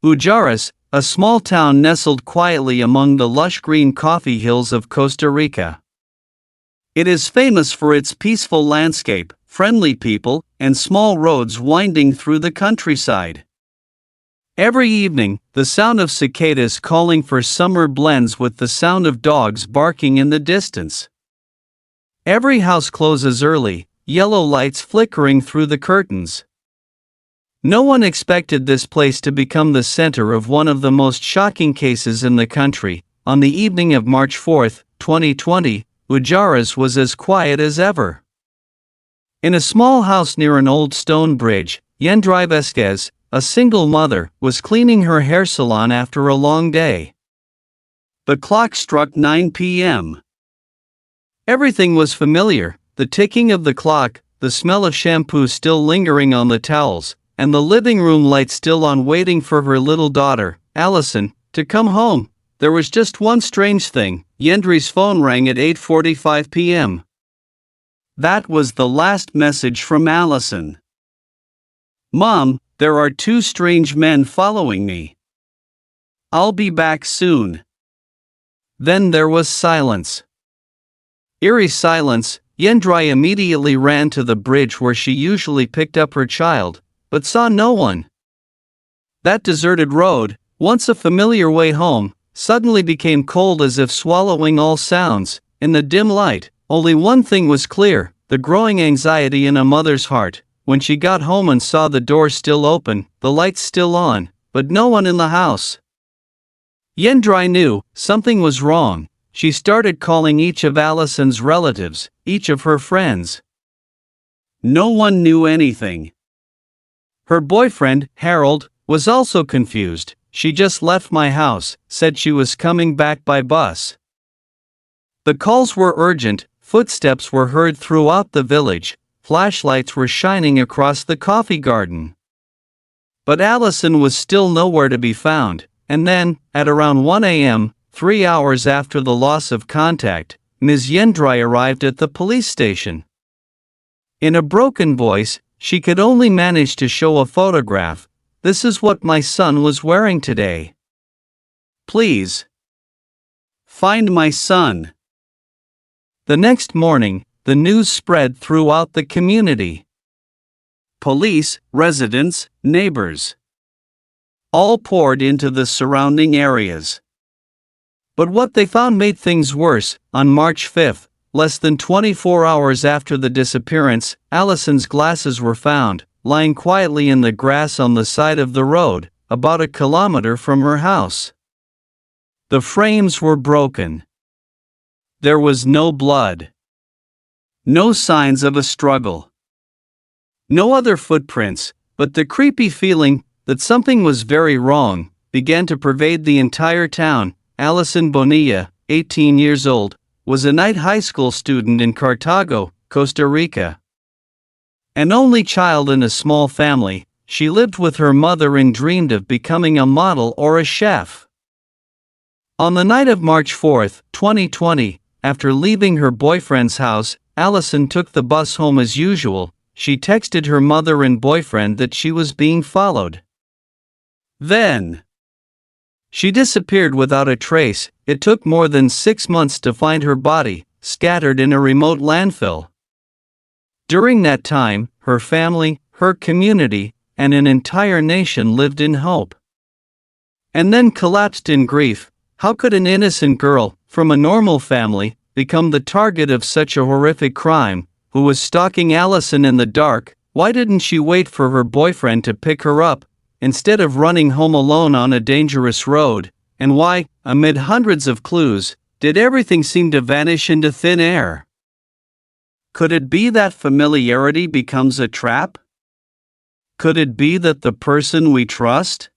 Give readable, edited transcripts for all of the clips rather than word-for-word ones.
Ujaras, a small town nestled quietly among the lush green coffee hills of Costa Rica. It is famous for its peaceful landscape, friendly people, and small roads winding through the countryside. Every evening, the sound of cicadas calling for summer blends with the sound of dogs barking in the distance. Every house closes early, yellow lights flickering through the curtains. No one expected this place to become the center of one of the most shocking cases in the country. On the evening of March 4, 2020, Ujaras was as quiet as ever. In a small house near an old stone bridge, Yendry Vesquez, a single mother, was cleaning her hair salon after a long day. The clock struck 9 p.m. Everything was familiar: the ticking of the clock, the smell of shampoo still lingering on the towels, and the living room light still on, waiting for her little daughter, Allison, to come home. There was just one strange thing: Yendry's phone rang at 8:45 p.m. That was the last message from Allison. "Mom, there are two strange men following me. I'll be back soon." Then there was silence. Eerie silence. Yendry immediately ran to the bridge where she usually picked up her child, but saw no one. That deserted road, once a familiar way home, suddenly became cold as if swallowing all sounds. In the dim light, only one thing was clear: the growing anxiety in a mother's heart. When she got home and saw the door still open, the lights still on, but no one in the house, Yendry knew something was wrong. She started calling each of Allison's relatives, each of her friends. No one knew anything. Her boyfriend, Harold, was also confused. "She just left my house, said she was coming back by bus." The calls were urgent, footsteps were heard throughout the village, flashlights were shining across the coffee garden. But Allison was still nowhere to be found, and then, at around 1 a.m., 3 hours after the loss of contact, Ms. Yendry arrived at the police station. In a broken voice, she could only manage to show a photograph. "This is what my son was wearing today. Please find my son." The next morning, the news spread throughout the community. Police, residents, neighbors, all poured into the surrounding areas. But what they found made things worse. On March 5, less than 24 hours after the disappearance, Allison's glasses were found, lying quietly in the grass on the side of the road, about a kilometer from her house. The frames were broken. There was no blood. No signs of a struggle. No other footprints, but the creepy feeling that something was very wrong began to pervade the entire town. Allison Bonilla, 18 years old, was a night high school student in Cartago, Costa Rica. An only child in a small family, she lived with her mother and dreamed of becoming a model or a chef. On the night of March 4, 2020, after leaving her boyfriend's house, Allison took the bus home as usual. She texted her mother and boyfriend that she was being followed. Then she disappeared without a trace. It took more than 6 months to find her body, scattered in a remote landfill. During that time, her family, her community, and an entire nation lived in hope. And then collapsed in grief. How could an innocent girl, from a normal family, become the target of such a horrific crime? Who was stalking Allison in the dark? Why didn't she wait for her boyfriend to pick her up, instead of running home alone on a dangerous road? And why, amid hundreds of clues, did everything seem to vanish into thin air? Could it be that familiarity becomes a trap? Could it be that the person we trust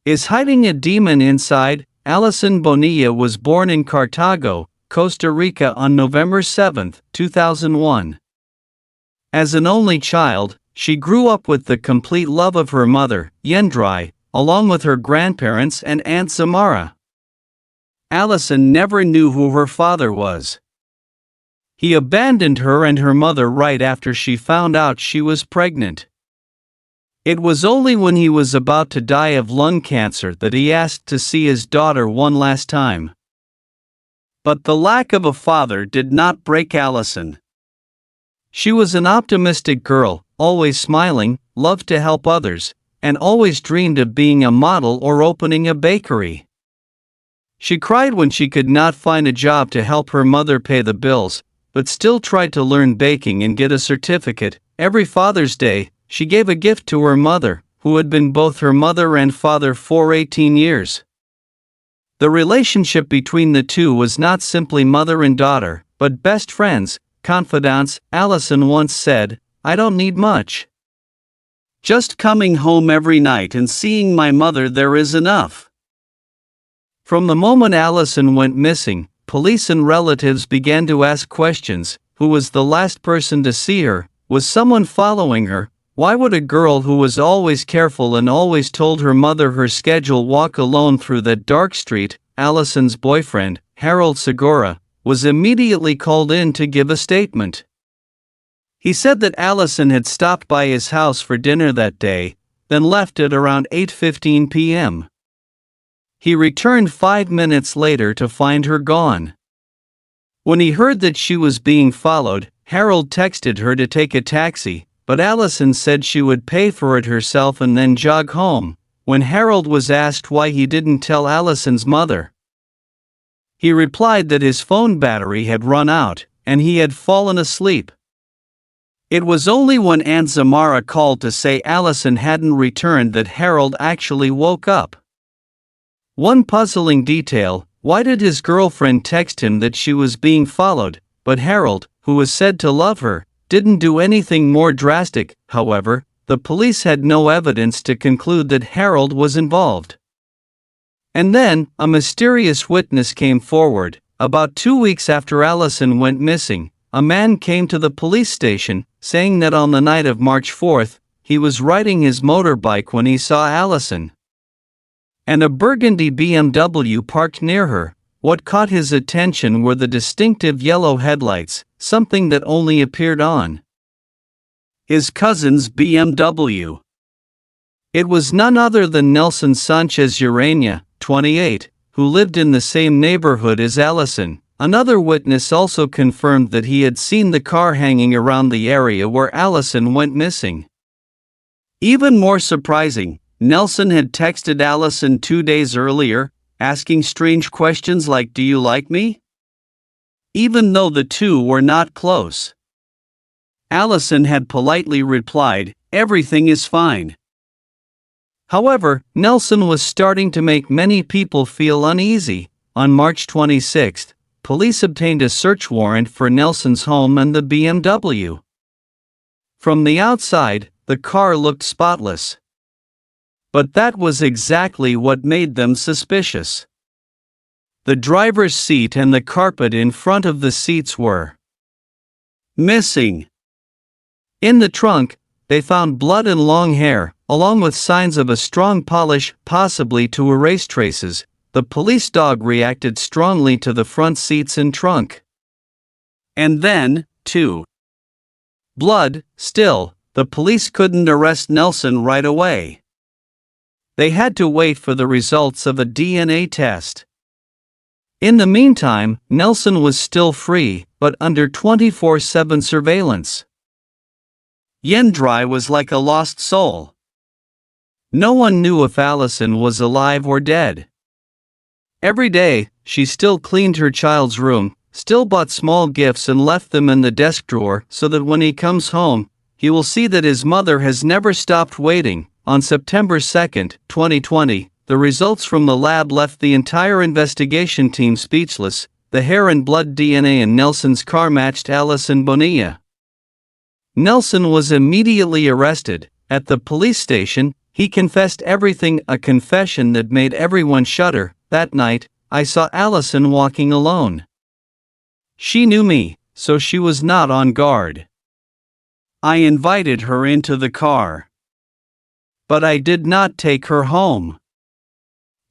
is hiding a demon inside? Allison Bonilla was born in Cartago, Costa Rica on November 7, 2001. As an only child, she grew up with the complete love of her mother, Yendry, along with her grandparents and Aunt Zamara. Allison never knew who her father was. He abandoned her and her mother right after she found out she was pregnant. It was only when he was about to die of lung cancer that he asked to see his daughter one last time. But the lack of a father did not break Allison. She was an optimistic girl, always smiling, loved to help others, and always dreamed of being a model or opening a bakery. She cried when she could not find a job to help her mother pay the bills, but still tried to learn baking and get a certificate. Every Father's Day, she gave a gift to her mother, who had been both her mother and father for 18 years. The relationship between the two was not simply mother and daughter, but best friends, confidants. Allison once said, "I don't need much. Just coming home every night and seeing my mother, there is enough." From the moment Allison went missing, police and relatives began to ask questions. Who was the last person to see her? Was someone following her? Why would a girl who was always careful and always told her mother her schedule walk alone through that dark street? Allison's boyfriend, Harold Segura, was immediately called in to give a statement. He said that Allison had stopped by his house for dinner that day, then left at around 8:15 p.m. He returned 5 minutes later to find her gone. When he heard that she was being followed, Harold texted her to take a taxi, but Allison said she would pay for it herself and then jog home. When Harold was asked why he didn't tell Allison's mother, he replied that his phone battery had run out, and he had fallen asleep. It was only when Aunt Zamara called to say Allison hadn't returned that Harold actually woke up. One puzzling detail: why did his girlfriend text him that she was being followed, but Harold, who was said to love her, didn't do anything more drastic? However, the police had no evidence to conclude that Harold was involved. And then, a mysterious witness came forward. About 2 weeks after Allison went missing, a man came to the police station, saying that on the night of March 4th, he was riding his motorbike when he saw Allison and a burgundy BMW parked near her. What caught his attention were the distinctive yellow headlights, something that only appeared on his cousin's BMW. It was none other than Nelson Sanchez Urania, 28, who lived in the same neighborhood as Allison. Another witness also confirmed that he had seen the car hanging around the area where Allison went missing. Even more surprising, Nelson had texted Allison 2 days earlier, asking strange questions like, "Do you like me?" Even though the two were not close. Allison had politely replied, "Everything is fine." However, Nelson was starting to make many people feel uneasy. On March 26, police obtained a search warrant for Nelson's home and the BMW. From the outside, the car looked spotless. But that was exactly what made them suspicious. The driver's seat and the carpet in front of the seats were missing. In the trunk, they found blood and long hair, along with signs of a strong polish, possibly to erase traces. The police dog reacted strongly to the front seats and trunk. And then, too, blood. Still, the police couldn't arrest Nelson right away. They had to wait for the results of a DNA test. In the meantime, Nelson was still free, but under 24/7 surveillance. Yendrai was like a lost soul. No one knew if Allison was alive or dead. Every day, she still cleaned her child's room, still bought small gifts and left them in the desk drawer so that when he comes home, he will see that his mother has never stopped waiting. On September 2, 2020, the results from the lab left the entire investigation team speechless. The hair and blood DNA in Nelson's car matched Allison Bonilla. Nelson was immediately arrested. At the police station, he confessed everything, a confession that made everyone shudder. "That night, I saw Allison walking alone. She knew me, so she was not on guard. I invited her into the car. But I did not take her home.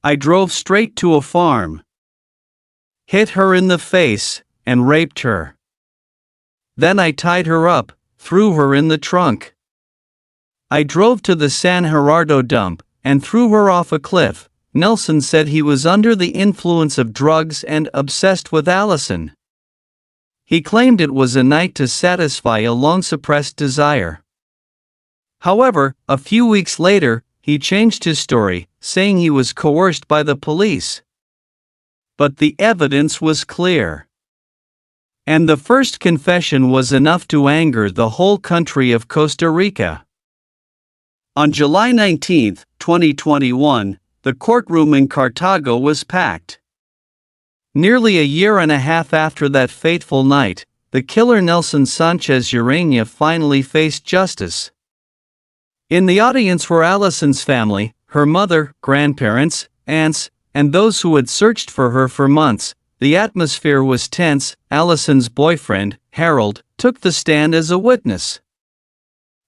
I drove straight to a farm, hit her in the face, and raped her. Then I tied her up, threw her in the trunk. "I drove to the San Gerardo dump and threw her off a cliff." Nelson said he was under the influence of drugs and obsessed with Allison. He claimed it was a night to satisfy a long-suppressed desire. However, a few weeks later, he changed his story, saying he was coerced by the police. But the evidence was clear. And the first confession was enough to anger the whole country of Costa Rica. On July 19, 2021, the courtroom in Cartago was packed. Nearly a year and a half after that fateful night, the killer Nelson Sanchez Urania finally faced justice. In the audience were Allison's family, her mother, grandparents, aunts, and those who had searched for her for months. The atmosphere was tense. Allison's boyfriend, Harold, took the stand as a witness.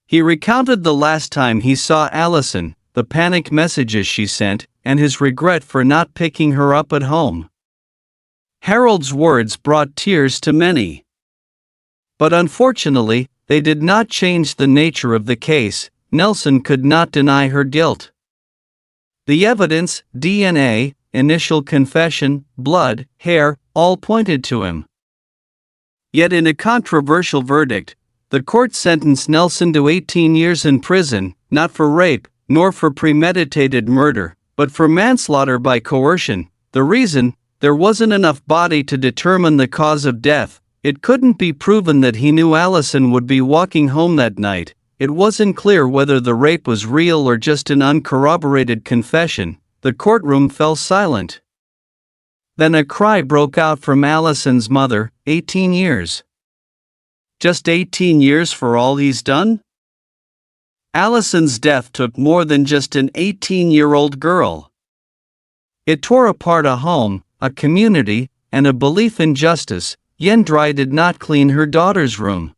He recounted the last time he saw Allison, the panic messages she sent, and his regret for not picking her up at home. Harold's words brought tears to many. But unfortunately, they did not change the nature of the case. Nelson could not deny her guilt. The evidence, DNA, initial confession, blood, hair, all pointed to him. Yet in a controversial verdict, the court sentenced Nelson to 18 years in prison, not for rape, nor for premeditated murder, but for manslaughter by coercion. The reason? There wasn't enough body to determine the cause of death. It couldn't be proven that he knew Allison would be walking home that night. It wasn't clear whether the rape was real or just an uncorroborated confession. The courtroom fell silent. Then a cry broke out from Allison's mother. 18 years. Just 18 years for all he's done? Allison's death took more than just an 18-year-old girl. It tore apart a home, a community, and a belief in justice. Yendrai did not clean her daughter's room.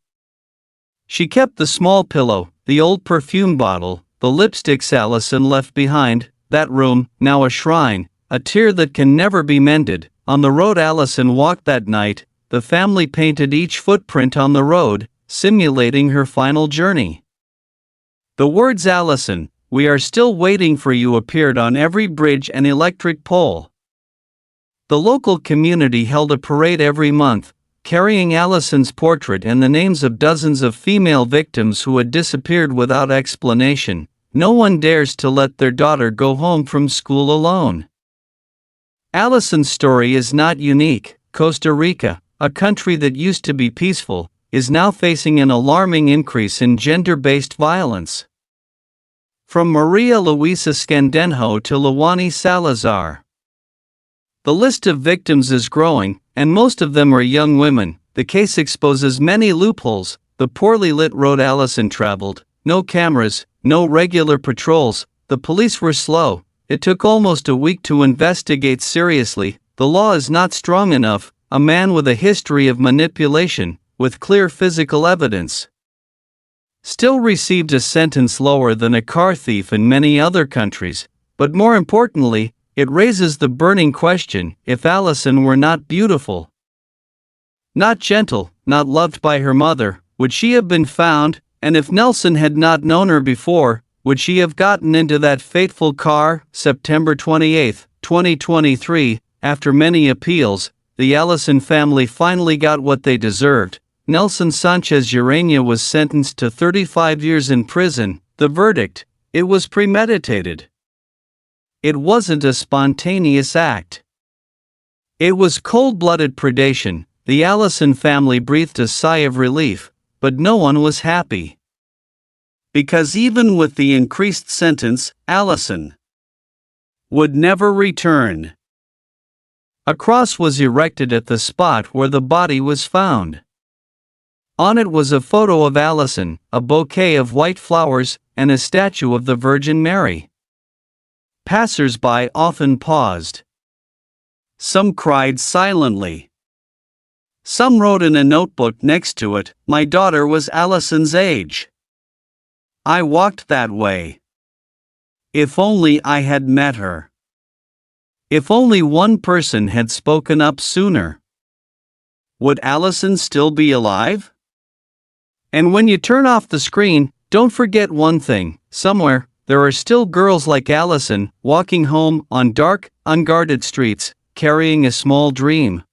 She kept the small pillow, the old perfume bottle, the lipsticks Allison left behind. That room, now a shrine, a tear that can never be mended. On the road Allison walked that night, the family painted each footprint on the road, simulating her final journey. The words "Allison, we are still waiting for you" appeared on every bridge and electric pole. The local community held a parade every month, carrying Allison's portrait and the names of dozens of female victims who had disappeared without explanation. No one dares to let their daughter go home from school alone. Allison's story is not unique. Costa Rica, a country that used to be peaceful, is now facing an alarming increase in gender-based violence. From Maria Luisa Scandenjo to Luani Salazar. The list of victims is growing, and most of them are young women. The case exposes many loopholes. The poorly lit road Allison traveled, no cameras, no regular patrols. The police were slow. It took almost a week to investigate seriously. The law is not strong enough. A man with a history of manipulation, with clear physical evidence, still received a sentence lower than a car thief in many other countries. But more importantly, it raises the burning question: if Allison were not beautiful, not gentle, not loved by her mother, would she have been found? And if Nelson had not known her before, would she have gotten into that fateful car? September 28, 2023, after many appeals, the Allison family finally got what they deserved. Nelson Sanchez Urania was sentenced to 35 years in prison. The verdict: it was premeditated. It wasn't a spontaneous act. It was cold-blooded predation. The Allison family breathed a sigh of relief, but no one was happy. Because even with the increased sentence, Allison would never return. A cross was erected at the spot where the body was found. On it was a photo of Allison, a bouquet of white flowers, and a statue of the Virgin Mary. Passers-by often paused. Some cried silently. Some wrote in a notebook next to it, "My daughter was Allison's age. I walked that way. If only I had met her. If only one person had spoken up sooner. Would Allison still be alive?" And when you turn off the screen, Don't forget one thing: somewhere, there are still girls like Allison, walking home on dark, unguarded streets, carrying a small dream.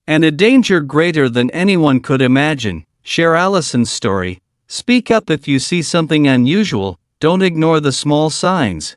And a danger greater than anyone could imagine. Share Allison's story. Speak up if you see something unusual, don't ignore the small signs.